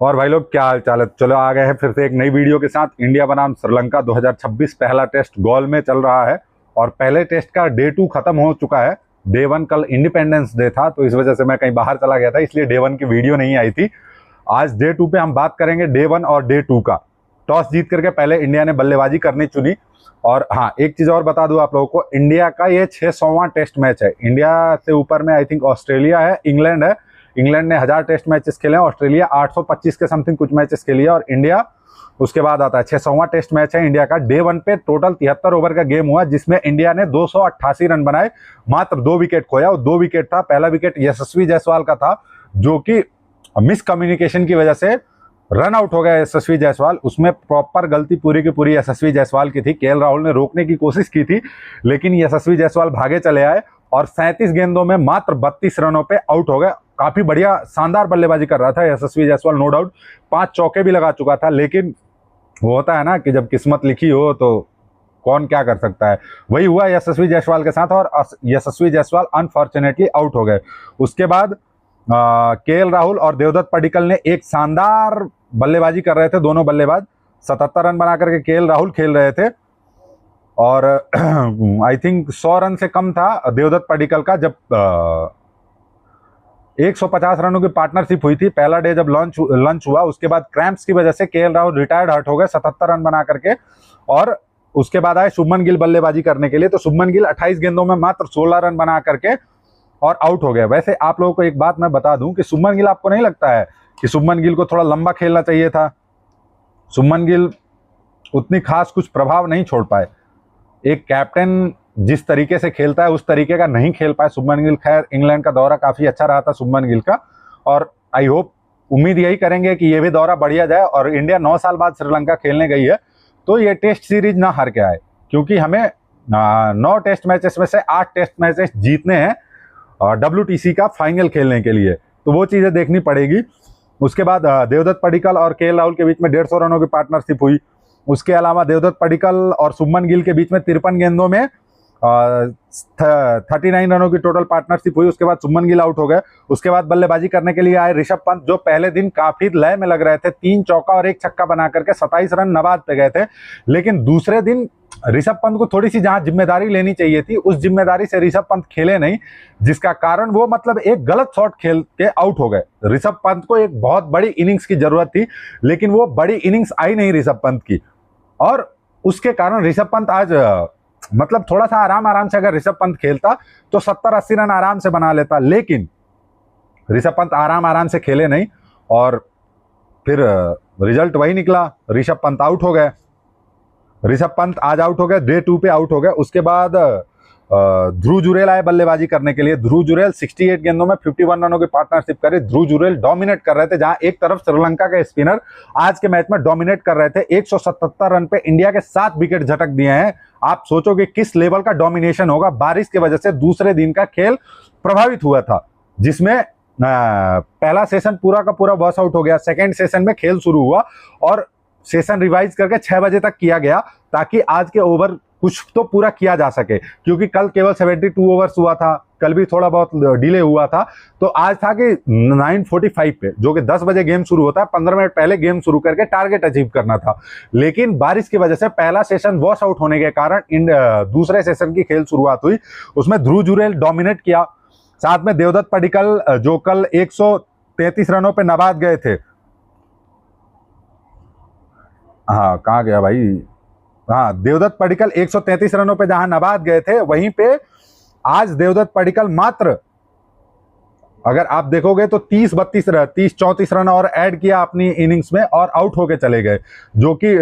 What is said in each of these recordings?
और भाई लोग क्या हाल चाल है। चलो आ गए हैं फिर से एक नई वीडियो के साथ। इंडिया बनाम श्रीलंका 2026 पहला टेस्ट गोल में चल रहा है और पहले टेस्ट का डे 2 खत्म हो चुका है। डे 1 कल इंडिपेंडेंस डे था, तो इस वजह से मैं कहीं बाहर चला गया था, इसलिए डे 1 की वीडियो नहीं आई थी। आज डे 2 पे हम बात करेंगे डे 1 और डे 2 का। टॉस जीत करके पहले इंडिया ने बल्लेबाजी करनी चुनी। और हाँ, एक चीज और बता दूं आप लोगों को, इंडिया का ये 600वां टेस्ट मैच है। इंडिया से ऊपर में आई थिंक ऑस्ट्रेलिया है, इंग्लैंड है। इंग्लैंड ने 1000 टेस्ट मैचेस खेले हैं, ऑस्ट्रेलिया 825 के समथिंग कुछ मैचेस खेली है, और इंडिया उसके बाद आता है। 600वां टेस्ट मैच है इंडिया का। डे 1 पे टोटल 73 ओवर का गेम हुआ, जिसमें इंडिया ने 288 रन बनाए, मात्र 2 विकेट खोया। और 2 विकेट था, पहला विकेट यशस्वी जायसवाल का था, जो कि मिसकम्युनिकेशन की वजह से रन आउट हो गया यशस्वी जायसवाल। उसमें प्रॉपर गलती पूरी की पूरी यशस्वी जायसवाल की थी। केएल राहुल ने रोकने की कोशिश की थी, लेकिन यशस्वी जायसवाल भागे चले आए और 37 गेंदों में मात्र 32 रनों पे आउट हो गए। काफी बढ़िया शानदार बल्लेबाजी कर रहा था यशस्वी जायसवाल, नो डाउट। 5 चौके भी लगा चुका था, लेकिन वो होता है ना कि जब किस्मत लिखी हो तो कौन क्या कर सकता है। वही हुआ यशस्वी जायसवाल के साथ, और यशस्वी जायसवाल अनफॉर्चुनेटली आउट हो गए। उसके बाद केएल राहुल और देवदत्त पडिक्कल ने एक शानदार बल्लेबाजी कर रहे थे। दोनों बल्लेबाज 77 रन बना करके केएल राहुल खेल रहे थे, और आई थिंक 100 रन से कम था देवदत्त पडिक्कल का, जब 150 रनों की पार्टनरशिप हुई थी। पहला डे जब लंच हुआ, उसके बाद क्रैम्प्स की वजह से केएल राहुल रिटायर्ड हर्ट हो गए 77 रन बना करके। और उसके बाद आए शुभमन गिल बल्लेबाजी करने के लिए, तो शुभमन गिल 28 गेंदों में मात्र 16 रन बना करके और आउट हो गए। वैसे आप लोगों को एक बात मैं बता दूं कि शुभमन गिल, आपको नहीं लगता है कि शुभमन गिल को थोड़ा लंबा खेलना चाहिए था? शुभमन गिल उतनी खास कुछ प्रभाव नहीं छोड़ पाए। एक कैप्टन जिस तरीके से खेलता है उस तरीके का नहीं खेल पाए शुभमन गिल। खैर, इंग्लैंड का दौरा काफी अच्छा रहा था शुभमन गिल का, और आई होप, उम्मीद यही करेंगे कि ये भी दौरा बढ़िया जाए और इंडिया 9 साल बाद श्रीलंका खेलने गई है तो ये टेस्ट सीरीज ना हार के आए, क्योंकि हमें 9 टेस्ट मैचेस में से 8 टेस्ट मैचेस जीतने हैं WTC का फाइनल खेलने के लिए, तो वो चीजें देखनी पड़ेगी। उसके बाद देवदत्त पडिक्कल और केएल राहुल के बीच में 150 रनों की पार्टनरशिप हुई। उसके अलावा देवदत्त पडिक्कल और शुभमन गिल के बीच में 53 गेंदों में 39 रनों की टोटल पार्टनरशिप हुई। उसके बाद शुभमन गिल आउट हो गए। उसके बाद बल्लेबाजी करने के लिए आए ऋषभ पंत, जो पहले दिन काफी लय में लग रहे थे। 3 चौका और 1 छक्का बना करके 27 रन नवाद पे गए थे, लेकिन दूसरे दिन ऋषभ पंत को थोड़ी सी जहां जिम्मेदारी लेनी चाहिए थी, उस जिम्मेदारी से ऋषभ पंत खेले नहीं, जिसका कारण वो मतलब एक गलत शॉट खेल के आउट हो गए। ऋषभ पंत को एक बहुत बड़ी इनिंग्स की जरूरत थी, लेकिन वो बड़ी इनिंग्स आई नहीं ऋषभ पंत की, और उसके कारण ऋषभ पंत आज मतलब थोड़ा सा आराम से अगर ऋषभ पंत खेलता तो 70-80 रन आराम से बना लेता, लेकिन ऋषभ पंत आराम से खेले नहीं, और फिर रिजल्ट वही निकला, ऋषभ पंत आउट हो गए। ऋषभ पंत आज आउट हो गए, डे 2 पे आउट हो गए। उसके बाद ध्रुव जुरेल आए बल्लेबाजी करने के लिए। ध्रुव जुरेल 68 गेंदों में 51 रनों की पार्टनरशिप करे। ध्रुव जुरेल डोमिनेट कर रहे थे, जहां एक तरफ श्रीलंका के स्पिनर आज के मैच में डोमिनेट कर रहे थे। 177 रन पे इंडिया के 7 विकेट झटक दिए हैं। आप सोचोगे किस लेवल का डोमिनेशन होगा। बारिश की वजह से दूसरे दिन का खेल प्रभावित हुआ था, जिसमें पहला सेशन पूरा का पूरा वॉश आउट हो गया। सेकेंड सेशन में खेल शुरू हुआ और सेशन रिवाइज करके 6 बजे तक किया गया, ताकि आज के ओवर कुछ तो पूरा किया जा सके, क्योंकि कल केवल 72 ओवर्स हुआ था, कल भी थोड़ा बहुत डिले हुआ था। तो आज था कि 9:45 पे, जो कि 10 बजे गेम शुरू होता है, 15 मिनट पहले गेम शुरू करके टारगेट अचीव करना था। लेकिन बारिश की वजह से पहला सेशन वॉश आउट होने के कारण दूसरे सेशन की खेल शुरुआत हुई। उसमें ध्रुव जुरेल डोमिनेट किया, साथ में देवदत्त पडिक्कल जो कल 133 रनों पे नबाद गए थे। हाँ, कहाँ गया भाई? हाँ, देवदत्त पडिक्कल 133 रनों पे जहां नबाद गए थे, वहीं पे आज देवदत्त पडिक्कल मात्र, अगर आप देखोगे तो 30-34 रन और ऐड किया अपनी इनिंग्स में और आउट होके चले गए। जो कि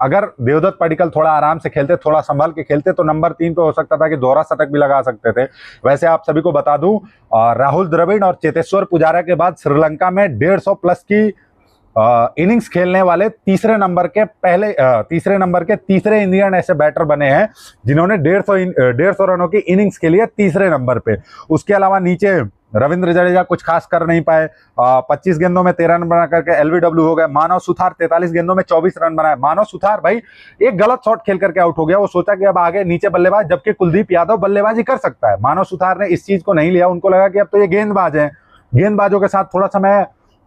अगर देवदत्त पडिक्कल थोड़ा आराम से खेलते, थोड़ा संभल के खेलते, तो नंबर 3 पे हो सकता था कि दोहरा शतक भी लगा सकते थे। वैसे आप सभी को बता दूं, राहुल द्रविड़ और चेतेश्वर पुजारा के बाद श्रीलंका में 150 प्लस की इनिंग्स खेलने वाले तीसरे नंबर के तीसरे इंडियन ऐसे बैटर बने हैं जिन्होंने 150 रनों की इनिंग्स के लिए तीसरे नंबर पे। उसके अलावा नीचे रविंद्र जडेजा कुछ खास कर नहीं पाए। 25 गेंदों में 13 रन बना करके LBW हो गए। मानव सुथार 43 गेंदों में 24 रन बनाए। मानव सुथार भाई एक गलत शॉट खेल करके आउट हो गया। वो सोचा कि अब आगे नीचे बल्लेबाज, जबकि कुलदीप यादव बल्लेबाजी कर सकता है। मानव सुथार ने इस चीज को नहीं लिया। उनको लगा कि अब तो ये गेंदबाज है, गेंदबाजों के साथ थोड़ा सा मैं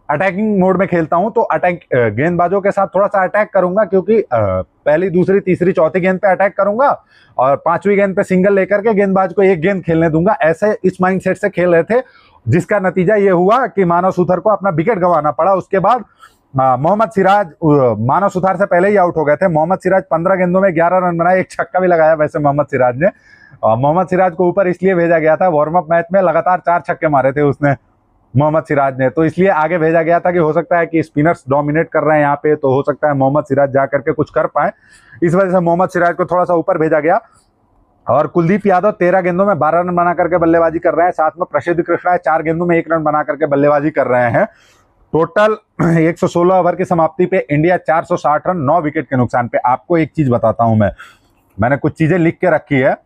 अटैकिंग मोड में खेलता हूं तो अटैक गेंदबाजों के साथ थोड़ा सा अटैक करूंगा, क्योंकि पहली दूसरी तीसरी चौथी गेंद पे अटैक करूंगा और पांचवी गेंद पे सिंगल लेकर के गेंदबाज को एक गेंद खेलने दूंगा। ऐसे इस माइंडसेट से खेल रहे थे, जिसका नतीजा ये हुआ कि मानव सुथार को अपना विकेट गंवाना पड़ा। उसके बाद मोहम्मद सिराज मानव सुथार से पहले ही आउट हो गए थे। मोहम्मद सिराज 15 गेंदों में 11 रन बनाए, एक छक्का भी लगाया वैसे मोहम्मद सिराज ने। मोहम्मद सिराज को ऊपर इसलिए भेजा गया था, वार्म अप मैच में लगातार 4 छक्के मारे थे उसने मोहम्मद सिराज ने, तो इसलिए आगे भेजा गया था कि हो सकता है कि स्पिनर्स डोमिनेट कर रहे हैं यहाँ पे, तो हो सकता है मोहम्मद सिराज जा करके कुछ कर पाए। इस वजह से मोहम्मद सिराज को थोड़ा सा ऊपर भेजा गया। और कुलदीप यादव 13 गेंदों में 12 रन बना करके बल्लेबाजी कर रहे हैं। साथ में प्रसिद्ध कृष्णा 4 गेंदों में 1 रन बना करके बल्लेबाजी कर रहे हैं। टोटल 116 ओवर की समाप्ति पे इंडिया 460 रन 9 विकेट के नुकसान पे। आपको एक चीज बताता हूं, मैंने कुछ चीजें लिख के रखी है।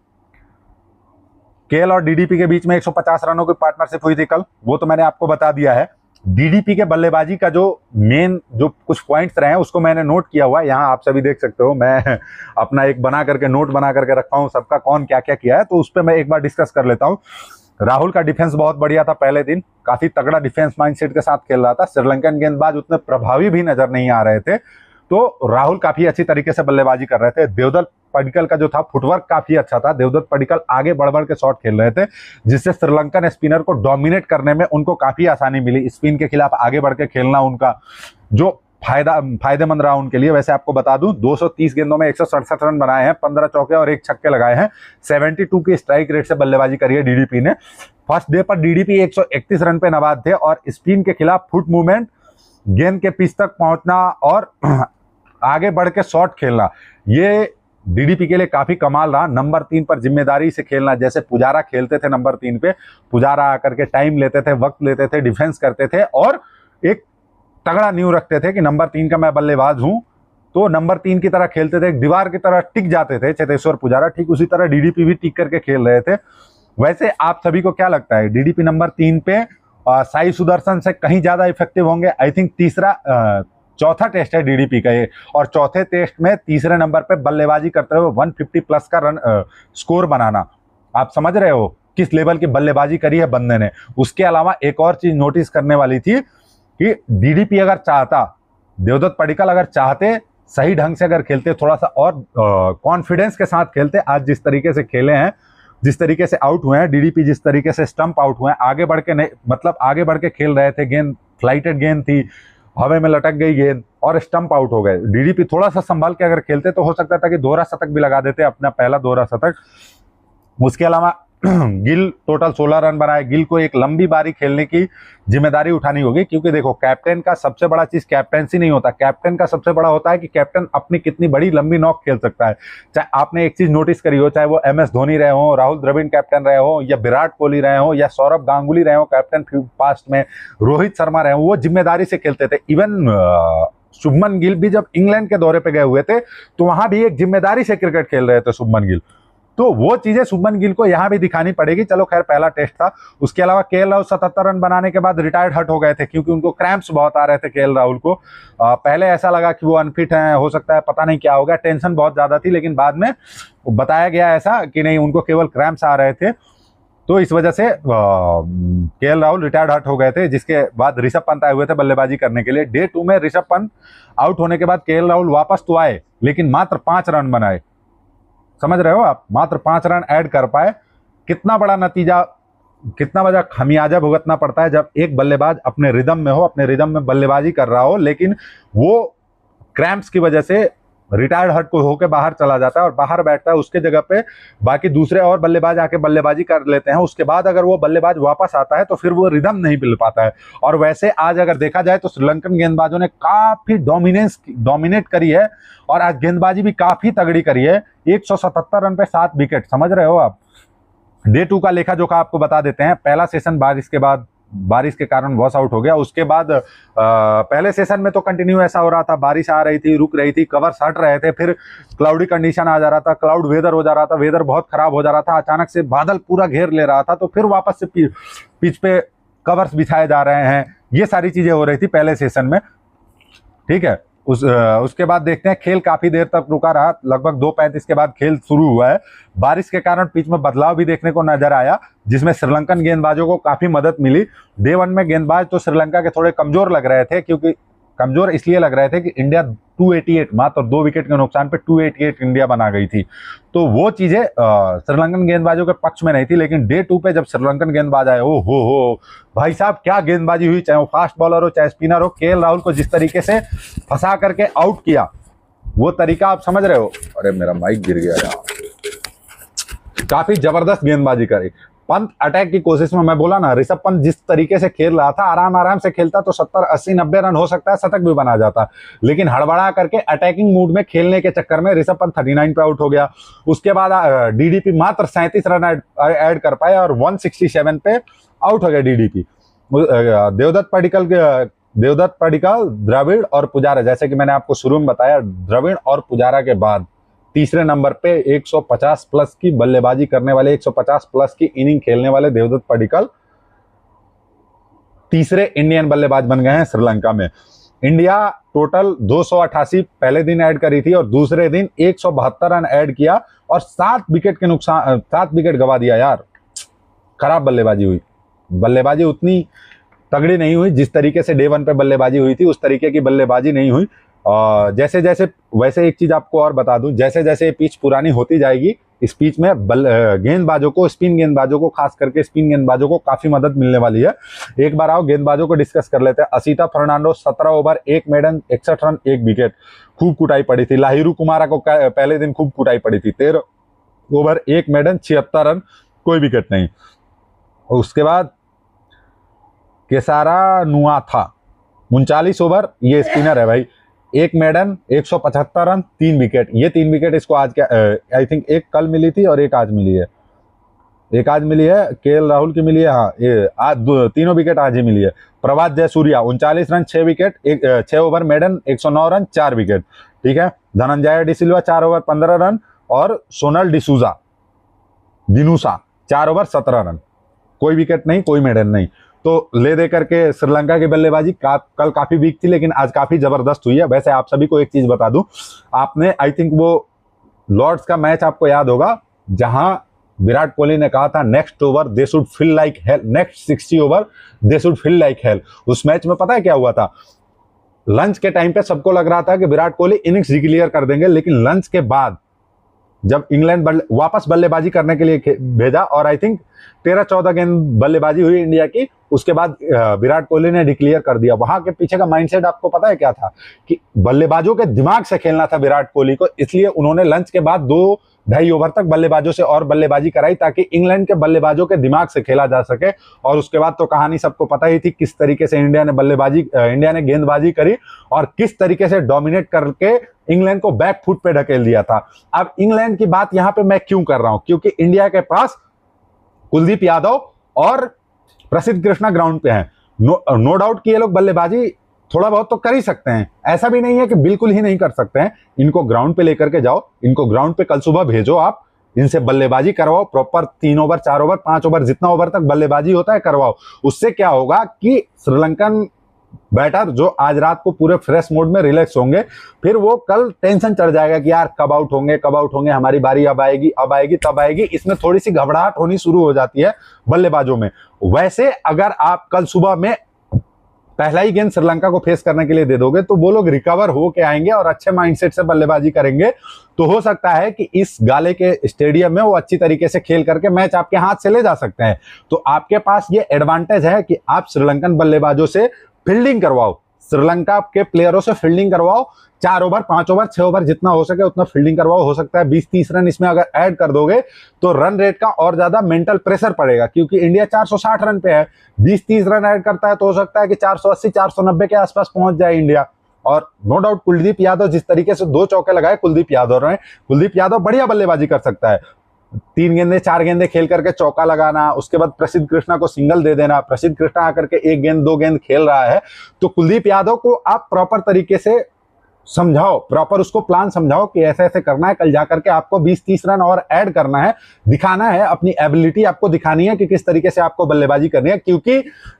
केएल और डीडीपी के बीच में 150 रनों की पार्टनरशिप हुई थी कल, वो तो मैंने आपको बता दिया है। डीडीपी के बल्लेबाजी का जो मेन जो कुछ पॉइंट्स रहे हैं उसको मैंने नोट किया हुआ है, यहाँ आप सभी देख सकते हो। मैं अपना एक बना करके नोट बना करके रखा हूँ, सबका कौन क्या क्या किया है, तो उस पर मैं एक बार डिस्कस कर लेता हूँ। राहुल का डिफेंस बहुत बढ़िया था पहले दिन, काफी तगड़ा डिफेंस माइंडसेट के साथ खेल रहा था। श्रीलंकन गेंदबाज उतने प्रभावी भी नजर नहीं आ रहे थे, तो राहुल काफी अच्छी तरीके से बल्लेबाजी कर रहे थे। देवदत्त पडिक्कल का जो था फुटवर्क काफी अच्छा था। देवदत्त पडिक्कल आगे बढ़ बढ़ के शॉट खेल रहे थे, जिससे श्रीलंकन स्पिनर को डोमिनेट करने में उनको काफी आसानी मिली। स्पिन के खिलाफ आगे बढ़ के खेलना उनका जो फायदेमंद रहा उनके लिए। वैसे आपको बता दूं 230 गेंदों में 167 रन बनाए हैं, 15 चौके और 1 छक्के लगाए हैं। 72 की स्ट्राइक रेट से बल्लेबाजी करी है डीडीपी ने। फर्स्ट डे पर डीडीपी 131 रन पे नवाज थे और स्पिन के खिलाफ फुट मूवमेंट, गेंद के पिच तक पहुंचना और आगे बढ़ के शॉट खेलना, ये डीडीपी के लिए काफी कमाल रहा। नंबर 3 पर जिम्मेदारी से खेलना, जैसे पुजारा खेलते थे नंबर 3 पे, पुजारा आकर के टाइम लेते थे, वक्त लेते थे, डिफेंस करते थे और एक तगड़ा न्यू रखते थे कि नंबर 3 का मैं बल्लेबाज हूं, तो नंबर 3 की तरह खेलते थे, एक दीवार की तरह टिक जाते थे चेतेश्वर पुजारा। ठीक उसी तरह डीडीपी भी टिक करके खेल रहे थे। वैसे आप सभी को क्या लगता है, डीडीपी नंबर 3 पे साई सुदर्शन से कहीं ज्यादा इफेक्टिव होंगे? आई थिंक चौथा टेस्ट है डीडीपी का ये, और चौथे टेस्ट में तीसरे नंबर पे बल्लेबाजी करते हुए 150 प्लस का रन स्कोर बनाना, आप समझ रहे हो किस लेवल की बल्लेबाजी करी है बंदे ने। उसके अलावा एक और चीज नोटिस करने वाली थी कि डीडीपी अगर चाहता, देवदत्त पडिक्कल अगर चाहते, सही ढंग से अगर खेलते, थोड़ा सा और कॉन्फिडेंस के साथ खेलते, आज जिस तरीके से खेले हैं, जिस तरीके से आउट हुए हैं डीडीपी, जिस तरीके से स्टंप आउट हुए हैं, आगे बढ़ के नहीं, मतलब आगे बढ़ के खेल रहे थे, गेंद फ्लाइटेड गेंद थी, हवा में लटक गई गेंद और स्टंप आउट हो गए। डीडीपी थोड़ा सा संभाल के अगर खेलते तो हो सकता था कि दोहरा शतक भी लगा देते, अपना पहला दोहरा शतक। उसके अलावा गिल टोटल 16 रन बनाए। गिल को एक लंबी बारी खेलने की जिम्मेदारी उठानी होगी, क्योंकि देखो कैप्टन का सबसे बड़ा चीज कैप्टेंसी नहीं होता, कैप्टन का सबसे बड़ा होता है कि कैप्टन अपनी कितनी बड़ी लंबी नॉक खेल सकता है। चाहे आपने एक चीज नोटिस करी हो, चाहे वो MS धोनी रहे हो, राहुल द्रविड़ कैप्टन रहे हो, या विराट कोहली रहे हो, या सौरभ गांगुली रहे हो कैप्टन पास्ट में, रोहित शर्मा रहे हो, वो जिम्मेदारी से खेलते थे। इवन शुभमन गिल भी जब इंग्लैंड के दौरे पे गए हुए थे तो वहां भी एक जिम्मेदारी से क्रिकेट खेल रहे थे शुभमन गिल, तो वो चीजें शुभमन गिल को यहां भी दिखानी पड़ेगी। चलो खैर पहला टेस्ट था। उसके अलावा केएल राहुल 77 रन बनाने के बाद रिटायर्ड हट हो गए थे, क्योंकि उनको क्रैम्प्स बहुत आ रहे थे केएल राहुल को। पहले ऐसा लगा कि वो अनफिट हैं, हो सकता है पता नहीं क्या हो गया, टेंशन बहुत ज्यादा थी, लेकिन बाद में बताया गया ऐसा कि नहीं, उनको केवल क्रैम्प्स आ रहे थे, तो इस वजह से केएल राहुल रिटायर्ड हट हो गए थे। जिसके बाद ऋषभ पंत आए हुए थे बल्लेबाजी करने के लिए। डे 2 में ऋषभ पंत आउट होने के बाद केएल राहुल वापस तो आए, लेकिन मात्र 5 रन बनाए। समझ रहे हो आप, मात्र 5 रन ऐड कर पाए। कितना बड़ा नतीजा, कितना बड़ा खमियाजा भुगतना पड़ता है जब एक बल्लेबाज अपने रिदम में हो, अपने रिदम में बल्लेबाजी कर रहा हो, लेकिन वो क्रैम्प्स की वजह से रिटायर्ड हट को होकर बाहर चला जाता है और बाहर बैठता है। उसके जगह पे बाकी दूसरे और बल्लेबाज आके बल्लेबाजी कर लेते हैं। उसके बाद अगर वो बल्लेबाज वापस आता है तो फिर वो रिदम नहीं मिल पाता है। और वैसे आज अगर देखा जाए तो श्रीलंकन गेंदबाजों ने काफी डोमिनेट करी है और आज गेंदबाजी भी काफी तगड़ी करी है। 177 रन पे 7 विकेट, समझ रहे हो आप। डे 2 का लेखा जोखा आपको बता देते हैं। पहला सेशन बारिश के कारण वॉश आउट हो गया। उसके बाद पहले सेशन में तो कंटिन्यू ऐसा हो रहा था, बारिश आ रही थी, रुक रही थी, कवर्स हट रहे थे, फिर क्लाउडी कंडीशन आ जा रहा था, क्लाउड वेदर हो जा रहा था, वेदर बहुत खराब हो जा रहा था, अचानक से बादल पूरा घेर ले रहा था, तो फिर वापस से पिच पे कवर्स बिछाए जा रहे हैं। ये सारी चीजें हो रही थी पहले सेशन में, ठीक है। उसके बाद देखते हैं, खेल काफी देर तक रुका रहा, लगभग 2:35 के बाद खेल शुरू हुआ है। बारिश के कारण पिच में बदलाव भी देखने को नजर आया, जिसमें श्रीलंकन गेंदबाजों को काफी मदद मिली। डे 1 में गेंदबाज तो श्रीलंका के थोड़े कमजोर लग रहे थे, क्योंकि कमजोर इसलिए लग रहे थे कि इंडिया 288 मात्र 2 विकेट के नुकसान पे 288 इंडिया बना गई थी, तो वो चीजें श्रीलंकन गेंदबाजों के पक्ष में नहीं थी। लेकिन डे 2 पे जब श्रीलंकन गेंदबाज आए, ओ हो भाई साहब, क्या गेंदबाजी हुई, चाहे वो फास्ट बॉलर हो चाहे स्पिनर हो। केएल राहुल को जिस तरीके से फंसा करके आउट किया, वो तरीका आप समझ रहे हो। अरे मेरा माइक गिर गया यार। काफी जबरदस्त गेंदबाजी करी। पंत अटैक की कोशिश में, मैं बोला ना, ऋषभ पंत जिस तरीके से खेल रहा था, आराम से खेलता तो 70 80 90 रन हो सकता है, शतक भी बना जाता, लेकिन हड़बड़ा करके अटैकिंग मूड में खेलने के चक्कर में ऋषभ पंत 39 पे आउट हो गया। उसके बाद डीडीपी मात्र 37 रन ऐड कर पाए और 167 पे आउट हो गया डीडीपी। देवदत्त पडिक्कल, द्रविड़ और पुजारा, जैसे कि मैंने आपको शुरू में बताया, द्रविड़ और पुजारा के बाद तीसरे नंबर पे 150 प्लस की बल्लेबाजी करने वाले, 150 प्लस की इनिंग खेलने वाले देवदत्त पडिक्कल तीसरे इंडियन बल्लेबाज बन गए हैं श्रीलंका में। इंडिया टोटल 288 पहले दिन ऐड करी थी और दूसरे दिन 172 रन ऐड किया और 7 विकेट गवा दिया यार। खराब बल्लेबाजी हुई, बल्लेबाजी उतनी तगड़ी नहीं हुई जिस तरीके से डे 1 पे बल्लेबाजी हुई थी, उस तरीके की बल्लेबाजी नहीं हुई। जैसे जैसे, वैसे एक चीज आपको और बता दूं, जैसे जैसे पिच पुरानी होती जाएगी, इस पिच में गेंदबाजों को, स्पिन गेंदबाजों को, खास करके स्पिन गेंदबाजों को काफी मदद मिलने वाली है। एक बार आओ गेंदबाजों को डिस्कस कर लेते हैं। Asitha Fernando 17 over 1 maiden 61 run 1 wicket, खूब कुटाई पड़ी थी। लाहिरू कुमारा को पहले दिन खूब कुटाई पड़ी थी, 13 ओवर 1 मेडन 76 रन, कोई विकेट नहीं। उसके बाद केसारा नुआथा 39 ओवर, ये स्पिनर है भाई, 1 मेडन 175 रन 3 विकेट। ये 3 विकेट इसको आज क्या, आई थिंक एक कल मिली थी और एक आज मिली है, केएल राहुल की मिली है, हाँ, ये आज तीनों विकेट आज ही मिली है। Prabath Jayasuriya 39 run 6 wicket, 6 over maiden 109 run 4 wicket, ठीक है। धनंजय डिसिल्वा 4 ओवर 15 रन और सोनल दिनुसा 4 ओवर 17 रन, कोई विकेट नहीं, कोई मेडन नहीं। तो ले दे करके श्रीलंका की बल्लेबाजी कल काफी वीक थी, लेकिन आज काफी जबरदस्त हुई है। वैसे आप सभी को एक चीज बता दूं, आपने आई थिंक वो लॉर्ड्स का मैच आपको याद होगा, जहां विराट कोहली ने कहा था next over they should feel like hell, next 60 over they should feel like hell. उस मैच में पता है क्या हुआ था? लंच के टाइम पे सबको लग रहा था कि विराट कोहली इनिंग्स डिक्लेयर कर देंगे, लेकिन लंच के बाद जब इंग्लैंड वापस बल्लेबाजी करने के लिए भेजा और आई थिंक 13-14 गेंद बल्लेबाजी हुई इंडिया की, उसके बाद विराट कोहली ने डिक्लेयर कर दिया। वहां के पीछे का माइंडसेट आपको पता है क्या था? कि बल्लेबाजों के दिमाग से खेलना था विराट कोहली को, इसलिए उन्होंने लंच के बाद 2-2.5 ओवर तक बल्लेबाजों से और बल्लेबाजी कराई, ताकि इंग्लैंड के बल्लेबाजों के दिमाग से खेला जा सके। और उसके बाद तो कहानी सबको पता ही थी, किस तरीके से इंडिया ने गेंदबाजी करी और किस तरीके से डोमिनेट करके इंग्लैंड को बैक फुट पे ढकेल दिया था। अब इंग्लैंड की बात यहां पे मैं क्यों कर रहा हूं? क्योंकि इंडिया के पास कुलदीप यादव और प्रसिद्ध कृष्णा ग्राउंड पे हैं। नो डाउट कि ये लोग बल्लेबाजी थोड़ा बहुत तो कर ही सकते हैं, ऐसा भी नहीं है कि बिल्कुल ही नहीं कर सकते हैं। इनको ग्राउंड पे लेकर के जाओ, इनको ग्राउंड पे कल सुबह भेजो, आप इनसे बल्लेबाजी करवाओ, प्रॉपर 3 ओवर 4 ओवर 5 ओवर जितना ओवर तक बल्लेबाजी होता है करवाओ। उससे क्या होगा कि श्रीलंकन बैटर जो आज रात को पूरे फ्रेश मोड में रिलैक्स होंगे, फिर वो कल टेंशन चढ़ जाएगा कि यार कब आउट होंगे, हमारी बारी अब आएगी तब आएगी। इसमें थोड़ी सी घबराहट होनी शुरू हो जाती है बल्लेबाजों में। वैसे अगर आप कल सुबह में पहला ही गेंद श्रीलंका को फेस करने के लिए दे दोगे, तो वो लोग रिकवर होके आएंगे और अच्छे माइंडसेट से बल्लेबाजी करेंगे। तो हो सकता है कि इस गाले के स्टेडियम में वो अच्छी तरीके से खेल करके मैच आपके हाथ से ले जा सकते हैं। तो आपके पास ये एडवांटेज है कि आप श्रीलंकन बल्लेबाजों से फील्डिंग करवाओ, श्रीलंका के प्लेयरों से फील्डिंग करवाओ, 4 ओवर 5 ओवर 6 ओवर जितना हो सके उतना फील्डिंग करवाओ। हो सकता है 20-30 रन इसमें अगर ऐड कर दोगे तो रन रेट का और ज्यादा मेंटल प्रेशर पड़ेगा, क्योंकि इंडिया 460 रन पे है। 20-30 रन ऐड करता है तो हो सकता है कि 480-490 के आसपास पहुंच जाए इंडिया। और नो डाउट कुलदीप यादव जिस तरीके से 2 चौके लगाए कुलदीप यादव बढ़िया बल्लेबाजी कर सकता है। 3 गेंदे 4 गेंदे खेल करके चौका लगाना, उसके बाद प्रसिद्ध कृष्णा को सिंगल दे देना, प्रसिद्ध कृष्णा आकर के 1 गेंद 2 गेंद खेल रहा है, तो कुलदीप यादव को आप प्रॉपर तरीके से समझाओ, प्रॉपर उसको प्लान समझाओ कि ऐसे ऐसे करना है, कल जाकर के आपको 20-30 रन और ऐड करना है, दिखाना है, अपनी एबिलिटी आपको दिखानी है कि किस तरीके से आपको बल्लेबाजी करनी है। क्योंकि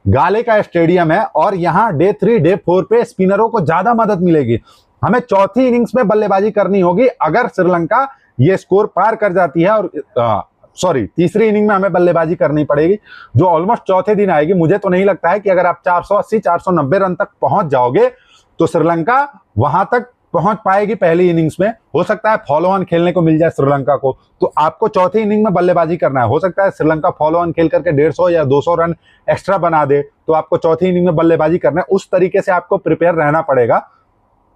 गाले का स्टेडियम है और यहाँ डे 3 डे 4 पे स्पिनरों को ज्यादा मदद मिलेगी। हमें चौथी इनिंग्स में बल्लेबाजी करनी होगी अगर श्रीलंका ये स्कोर पार कर जाती है, और तीसरी इनिंग में हमें बल्लेबाजी करनी पड़ेगी जो ऑलमोस्ट चौथे दिन आएगी। मुझे तो नहीं लगता है कि अगर आप 480 490 रन तक पहुंच जाओगे तो श्रीलंका वहां तक पहुंच पाएगी पहली इनिंग्स में। हो सकता है फॉलो ऑन खेलने को मिल जाए श्रीलंका को, तो आपको चौथी इनिंग में बल्लेबाजी करना है। हो सकता है श्रीलंका फॉलो ऑन खेल करके 150 या 200 रन एक्स्ट्रा बना दे, तो आपको चौथी इनिंग में बल्लेबाजी करना है। उस तरीके से आपको प्रिपेयर रहना पड़ेगा।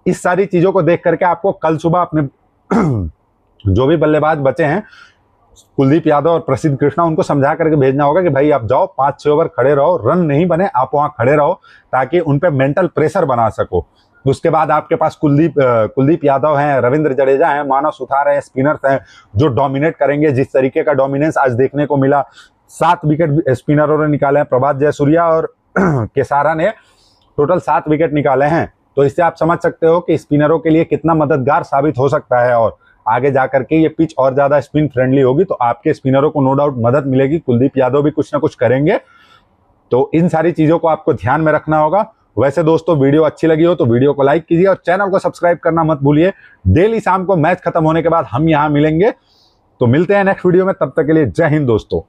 इस सारी चीजों को देख करके आपको कल सुबह अपने जो भी बल्लेबाज बचे हैं, कुलदीप यादव और प्रसिद्ध कृष्णा, उनको समझा करके भेजना होगा कि भाई आप जाओ 5-6 ओवर खड़े रहो, रन नहीं बने आप वहां खड़े रहो ताकि उन पे मेंटल प्रेशर बना सको। उसके बाद आपके पास कुलदीप यादव हैं, रविंद्र जडेजा हैं, मानव सुथार हैं, स्पिनर्स हैं जो डोमिनेट करेंगे। जिस तरीके का डोमिनेंस आज देखने को मिला, 7 विकेट स्पिनरों ने निकाले हैं, प्रभात जयसूर्या और केसारा ने टोटल 7 विकेट निकाले हैं। तो इससे आप समझ सकते हो कि स्पिनरों के लिए कितना मददगार साबित हो सकता है, और आगे जाकर के ये पिच और ज्यादा स्पिन फ्रेंडली होगी तो आपके स्पिनरों को नो डाउट मदद मिलेगी। कुलदीप यादव भी कुछ ना कुछ करेंगे, तो इन सारी चीजों को आपको ध्यान में रखना होगा। वैसे दोस्तों वीडियो अच्छी लगी हो तो वीडियो को लाइक कीजिए और चैनल को सब्सक्राइब करना मत भूलिए। डेली शाम को मैच खत्म होने के बाद हम यहाँ मिलेंगे, तो मिलते हैं नेक्स्ट वीडियो में। तब तक के लिए जय हिंद दोस्तों।